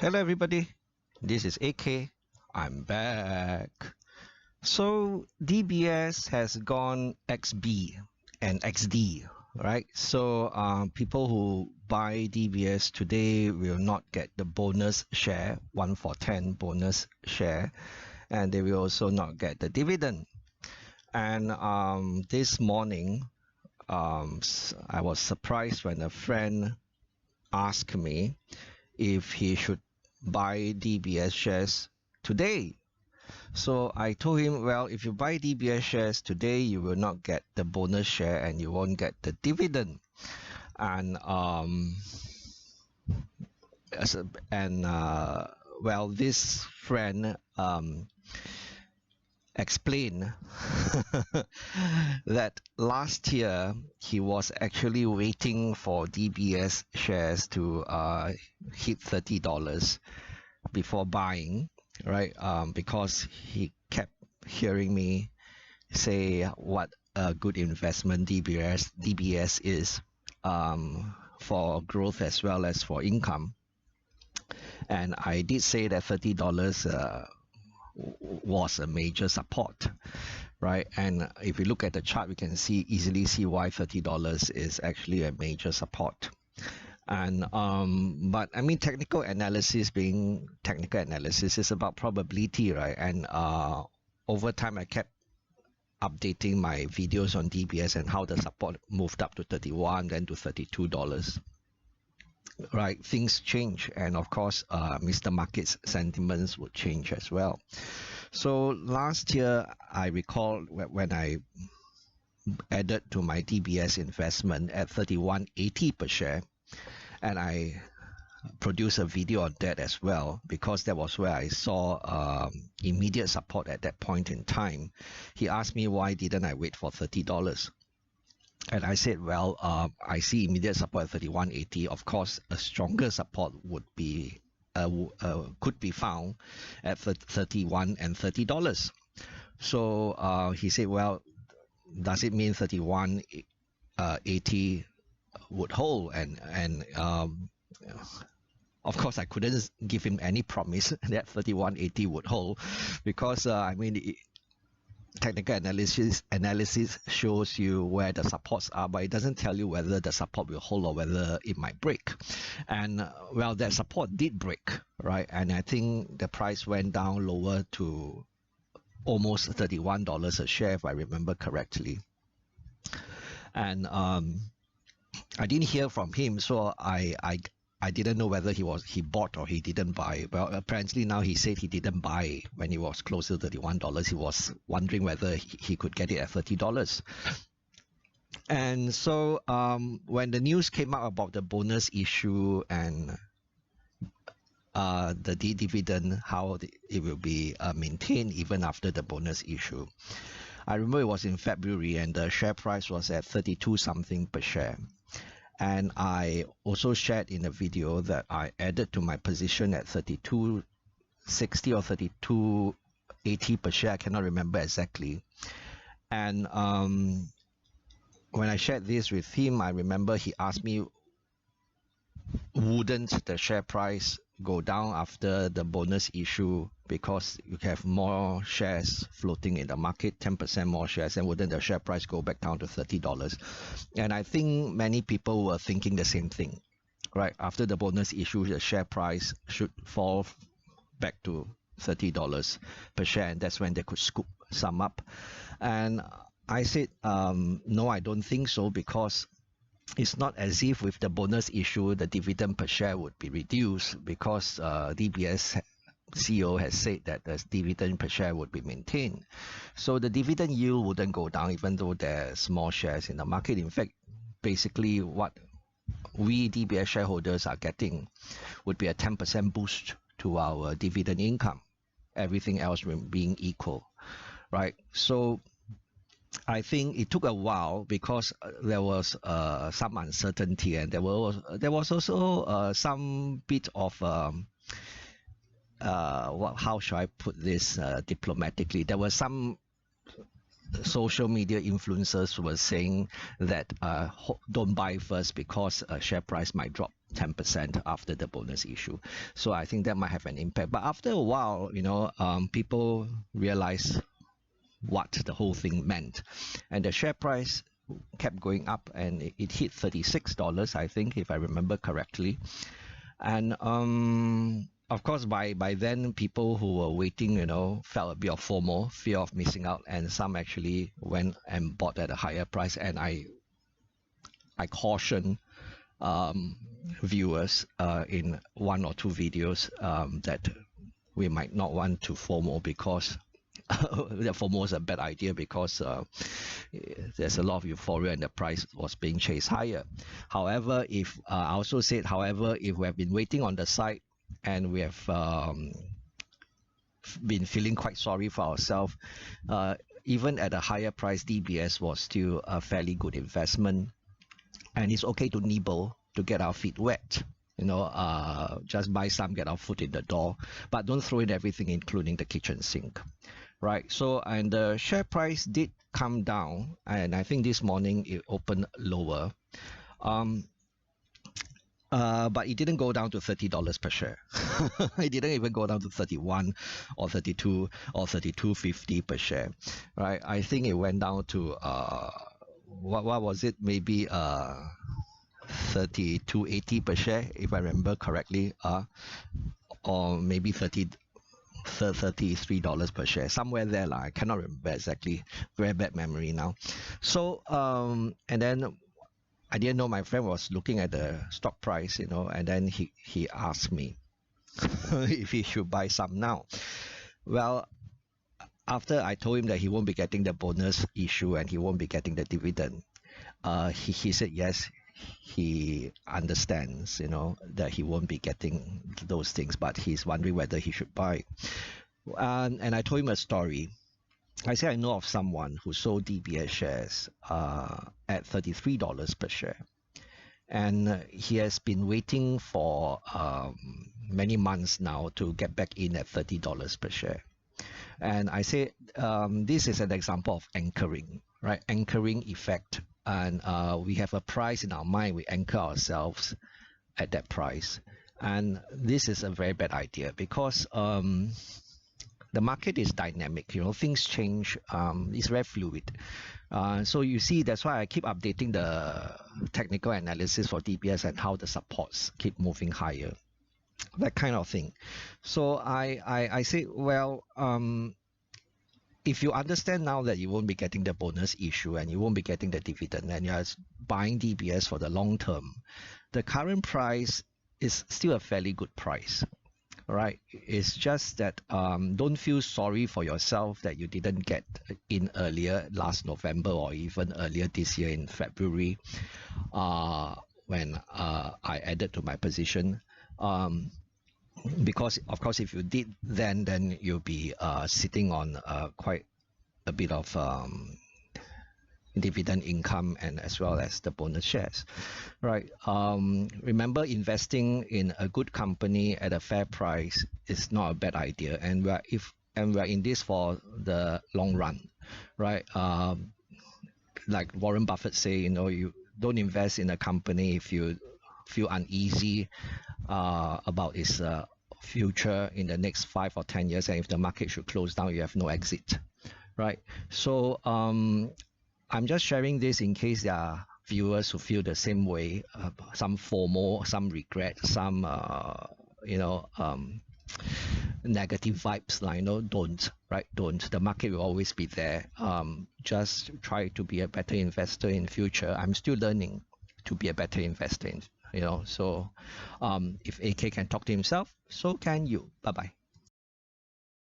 Hello everybody, this is AK. I'm back. So DBS has gone XB and XD, right? So people who buy DBS today will not get the bonus share, 1 for 10 bonus share, and they will also not get the dividend. And this morning, I was surprised when a friend asked me if he should buy DBS shares today. So I told him, well, if you buy DBS shares today, you will not get the bonus share and you won't get the dividend. And well, this friend explained that last year he was actually waiting for DBS shares to hit $30 before buying, right? Because he kept hearing me say what a good investment DBS is for growth as well as for income. And I did say that $30 was a major support, right? And if we look at the chart, we can easily see why $30 is actually a major support. And but I mean, technical analysis being technical analysis is about probability, right? And over time I kept updating my videos on DBS and how the support moved up to $31, then to $32. Right, things change, and of course Mr. Market's sentiments would change as well. So last year I recall when I added to my DBS investment at $31.80 per share, and I produced a video on that as well, because that was where I saw immediate support at that point in time. He asked me why didn't I wait for $30. And I said, well, I see immediate support at $31.80. Of course, a stronger support would be could be found at $31 and $30. So he said, well, does it mean $31.80 would hold? And of course, I couldn't give him any promise that $31.80 would hold, because I mean, technical analysis shows you where the supports are, but it doesn't tell you whether the support will hold or whether it might break. And well, that support did break, right? And I think the price went down lower to almost $31 a share, if I remember correctly. And I didn't hear from him, so I didn't know whether he bought or he didn't buy. Well, apparently now he said he didn't buy when it was closer to $31. He was wondering whether he could get it at $30. And so when the news came out about the bonus issue and the dividend, how it will be maintained even after the bonus issue, I remember it was in February and the share price was at 32 something per share. And I also shared in a video that I added to my position at 32.60 or 32.80 per share. I cannot remember exactly. And when I shared this with him, I remember he asked me, wouldn't the share price go down after the bonus issue because you have more shares floating in the market, 10% more shares, and wouldn't the share price go back down to $30? And I think many people were thinking the same thing, right? After the bonus issue, the share price should fall back to $30 per share, and that's when they could scoop some up. And I said, no, I don't think so, because it's not as if with the bonus issue the dividend per share would be reduced, because DBS CEO has said that the dividend per share would be maintained. So the dividend yield wouldn't go down even though there's more shares in the market. In fact, basically what we DBS shareholders are getting would be a 10% boost to our dividend income, everything else being equal, right? So I think it took a while because there was some uncertainty, and there was also some bit of how should I put this diplomatically? There were some social media influencers who were saying that don't buy first because share price might drop 10% after the bonus issue. So I think that might have an impact. But after a while, people realize what the whole thing meant, and the share price kept going up, and it hit $36, I think, if I remember correctly. And of course, by then, people who were waiting, felt a bit of FOMO, fear of missing out, and some actually went and bought at a higher price. And I caution viewers in one or two videos that we might not want to FOMO, because the FOMO is a bad idea, because there's a lot of euphoria and the price was being chased higher. However, I also said, however, if we have been waiting on the side and we have been feeling quite sorry for ourselves, even at a higher price, DBS was still a fairly good investment, and it's okay to nibble to get our feet wet. Just buy some, get our foot in the door, but don't throw in everything, including the kitchen sink. Right. So, and the share price did come down, and I think this morning it opened lower. But it didn't go down to $30 per share. It didn't even go down to 31 or 32 or 32.50 per share. Right. I think it went down to what was it? Maybe 32.80 per share, if I remember correctly, or maybe $33 per share, somewhere there. I cannot remember exactly. Very bad memory now. So and then I didn't know my friend was looking at the stock price, and then he asked me if he should buy some now. Well, after I told him that he won't be getting the bonus issue and he won't be getting the dividend, he said yes, he understands, that he won't be getting those things, but he's wondering whether he should buy. And I told him a story. I said I know of someone who sold DBS shares at $33 per share, and he has been waiting for many months now to get back in at $30 per share. And I say this is an example of anchoring, right? Anchoring effect. And we have a price in our mind, we anchor ourselves at that price. And this is a very bad idea, because the market is dynamic, things change, it's very fluid. So you see, that's why I keep updating the technical analysis for DBS and how the supports keep moving higher, that kind of thing. So I say, well, if you understand now that you won't be getting the bonus issue and you won't be getting the dividend, and you're buying DBS for the long term, the current price is still a fairly good price, right? It's just that don't feel sorry for yourself that you didn't get in earlier last November, or even earlier this year in February, when I added to my position. Because of course, if you did then you'll be sitting on quite a bit of dividend income, and as well as the bonus shares, right? Remember, investing in a good company at a fair price is not a bad idea, and we're in this for the long run, right? Like Warren Buffett say, you don't invest in a company if you feel uneasy about its future in the next 5 or 10 years, and if the market should close down, you have no exit, right? So I'm just sharing this in case there are viewers who feel the same way, some FOMO, some regret, some negative vibes. Don't. The market will always be there. Just try to be a better investor in future. I'm still learning to be a better investor in, so if AK can talk to himself, so can you. Bye-bye.